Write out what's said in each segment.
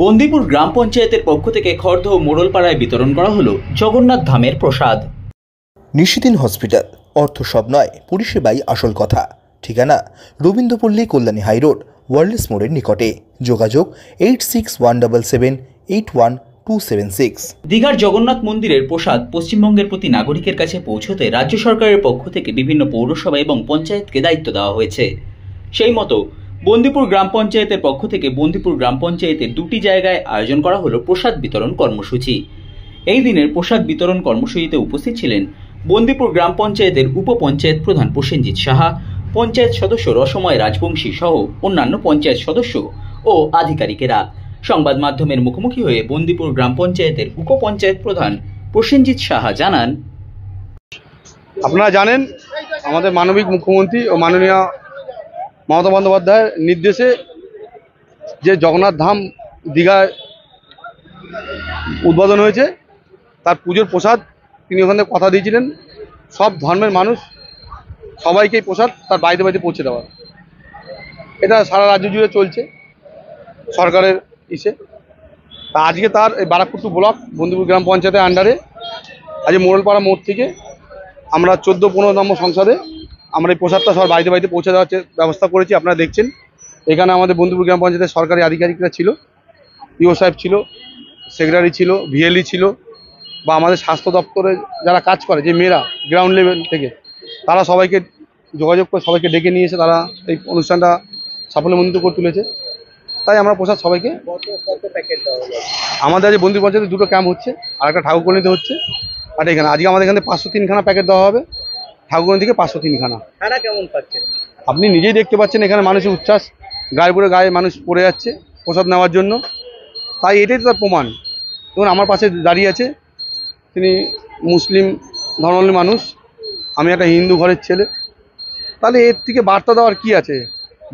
বন্দিপুর গ্রাম পঞ্চায়েতের পক্ষ থেকে খড়দহ মোড়লপাড়ায় বিতরণ করা হলো জগন্নাথ ধামের প্রসাদ। নিশিদিন হসপিটাল, অর্থ সব নয়, পরিষেবাই আসল কথা। ঠিকানা রবীন্দ্রপল্লী, কল্যাণী হাইরোড, ওয়ার্ল্ডস মোড়ের নিকটে। যোগাযোগ 8617781276। দীঘার জগন্নাথ মন্দিরের প্রসাদ পশ্চিমবঙ্গের প্রতি নাগরিকের কাছে পৌঁছতে রাজ্য সরকারের পক্ষ থেকে বিভিন্ন পৌরসভা এবং পঞ্চায়েতকে দায়িত্ব দেওয়া হয়েছে। সেই মতো বন্দিপুর গ্রাম পঞ্চায়েতের পক্ষ থেকে বন্দিপুর গ্রাম পঞ্চায়েতের দুটি জায়গায় আয়োজন করা হলো প্রসাদ বিতরণ কর্মসূচি। এই দিনের প্রসাদ বিতরণ কর্মসূচিতে উপস্থিত ছিলেন বন্দিপুর গ্রাম পঞ্চায়েতের উপপঞ্চায়েত প্রধান প্রসেনজিৎ সাহা, পঞ্চায়েত সদস্য রসময় রাজবংশী সহ অন্যান্য পঞ্চায়েত সদস্য ও আধিকারিকেরা। সংবাদ মাধ্যমের মুখোমুখি হয়ে বন্দিপুর গ্রাম পঞ্চায়েতের উপপঞ্চায়েত প্রধান প্রসেনজিৎ সাহা জানান, আপনারা জানেন আমাদের মানবিক মুখ্যমন্ত্রী ও মাননীয় মমতা বন্দ্যোপাধ্যায়ের নির্দেশে যে জগন্নাথ ধাম দীঘায় উদ্বোধন হয়েছে, তার পুজোর প্রসাদ তিনি ওখানে কথা দিয়েছিলেন সব ধর্মের মানুষ সবাইকেই প্রসাদ তার বাড়িতে বাড়িতে পৌঁছে দেওয়ার। এটা সারা রাজ্য জুড়ে চলছে সরকারের ইসে। তা আজকে তার এই বারাকপুর ব্লক বন্দিপুর গ্রাম পঞ্চায়েতের আন্ডারে আজকে মোড়লপাড়া মোড় থেকে আমরা 14-15 নম্বর সংসদে আমরা এই প্রসাদটা সবার বাড়িতে বাড়িতে পৌঁছে দেওয়ার ব্যবস্থা করেছি। আপনারা দেখছেন এখানে আমাদের বন্দিপুর গ্রাম পঞ্চায়েতের সরকারি আধিকারিকরা ছিল, ইও সাহেব ছিল, সেক্রেটারি ছিল, ভিএলই ছিল, বা আমাদের স্বাস্থ্য দপ্তরে যারা কাজ করে যে মেয়েরা গ্রাউন্ড লেভেল থেকে, তারা সবাইকে যোগাযোগ করে সবাইকে ডেকে নিয়ে এসে তারা এই অনুষ্ঠানটা সাফল্যমণ্ডিত করে তুলেছে। তাই আমরা প্রসাদ সবাইকে আমাদের আজ বন্দিপুর পঞ্চায়েতে দুটো ক্যাম্প হচ্ছে, আর একটা ঠাকুরকর্ণীতে হচ্ছে, আর এখানে আজকে আমাদের এখানে 503খানা প্যাকেট দেওয়া হবে। ঠাকুরকর্ণী থেকে 503খানা। কেমন পাচ্ছেন? আপনি নিজেই দেখতে পাচ্ছেন এখানে মানুষের উচ্ছ্বাস, গায়ে পড়ে গায়ে মানুষ পড়ে যাচ্ছে প্রসাদ নেওয়ার জন্য। তাই এটাই তো তার প্রমাণ। দেখুন আমার পাশে দাঁড়িয়ে আছে, তিনি মুসলিম ধর্মাবলম্বী মানুষ, আমি একটা হিন্দু ঘরের ছেলে। তাহলে এর থেকে বার্তা দেওয়ার কি আছে?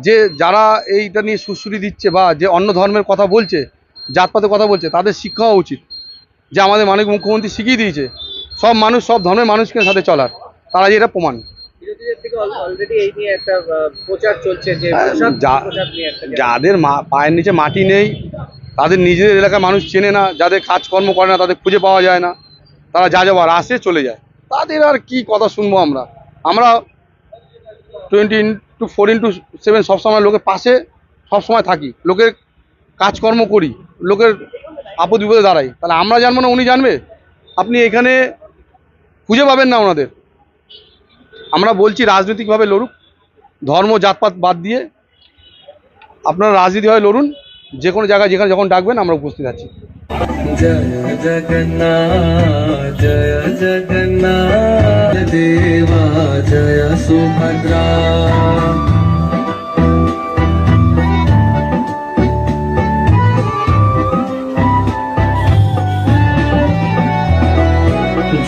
যে যারা এইটা নিয়ে সুশ্রুতি দিচ্ছে বা যে অন্য ধর্মের কথা বলছে, জাতপাতের কথা বলছে, তাদের শিক্ষা হওয়া উচিত। যে আমাদের মাননীয় মুখ্যমন্ত্রী শিখিয়ে দিয়েছে সব মানুষ সব ধর্মের মানুষকে সাথে চলার, তারা যে এটা প্রমাণ। যাদের পায়ের নিচে মাটি নেই, তাদের নিজেদের এলাকার মানুষ চেনে না, যাদের কাজকর্ম করে না, তাদের খুঁজে পাওয়া যায় না, তারা যা যাবার আসে চলে যায়, তাদের আর কি কথা শুনবো আমরা? আমরা 24x7 সবসময় লোকের পাশে সবসময় থাকি, লোকের কাজকর্ম করি, লোকের আপদ বিপদে দাঁড়াই। তাহলে আমরা জানবো না উনি জানবে? আপনি এখানে খুঁজে পাবেন না ওনাদের। আমরা বলছি রাজনৈতিকভাবে লড়ুক, ধর্ম জাতপাত বাদ দিয়ে আপনারা রাজনীতিভাবে লড়ুন। যে কোনো জায়গায় যেখানে যখন ডাকবেন আমরা উপস্থিত আছি। জয় জগন্নাথ জয় জগন্নাথ দেবা জয় সুভদ্রা।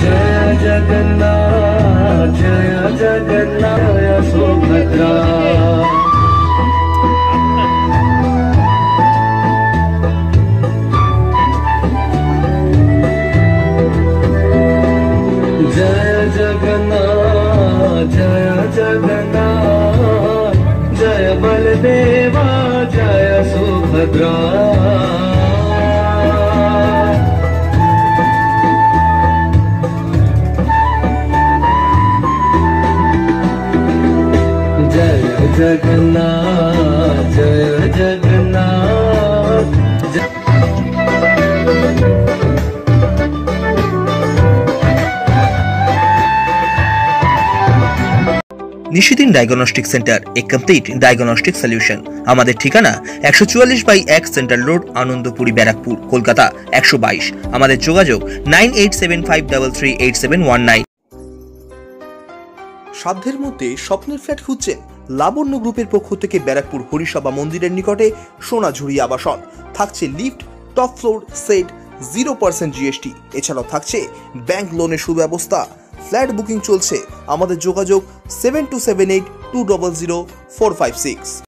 जय जगन्नाथ जय जगन्नाथ जय सुभद्रा। जय जगन्नाथ जय जगन्नाथ जय बलदेवा जय सुभद्रा। जय जगन्नाथ जय जगन्नाथ নিশিদিন ডায়াগনস্টিক সেন্টার, এ কমপ্লিট ডায়াগনস্টিক সলিউশন। আমাদের ঠিকানা 144/1 সেন্ট্রাল রোড, আনন্দপুরি, ব্যারাকপুর, কলকাতা 122। আমাদের যোগাযোগ 9875338719। সাধ্যের মধ্যে স্বপ্নের ফ্ল্যাট খুঁজছেন? লাবণ্য গ্রুপের পক্ষ থেকে ব্যারাকপুর হরিসভা মন্দিরের নিকটে সোনাঝুরি আবাসন। থাকছে lift, top floor, set, 0% GST. এছাড়াও থাকছে ব্যাংক লোনের সুব্যবস্থা। ফ্ল্যাট বুকিং চলছে। আমাদের যোগাযোগ 7278200456।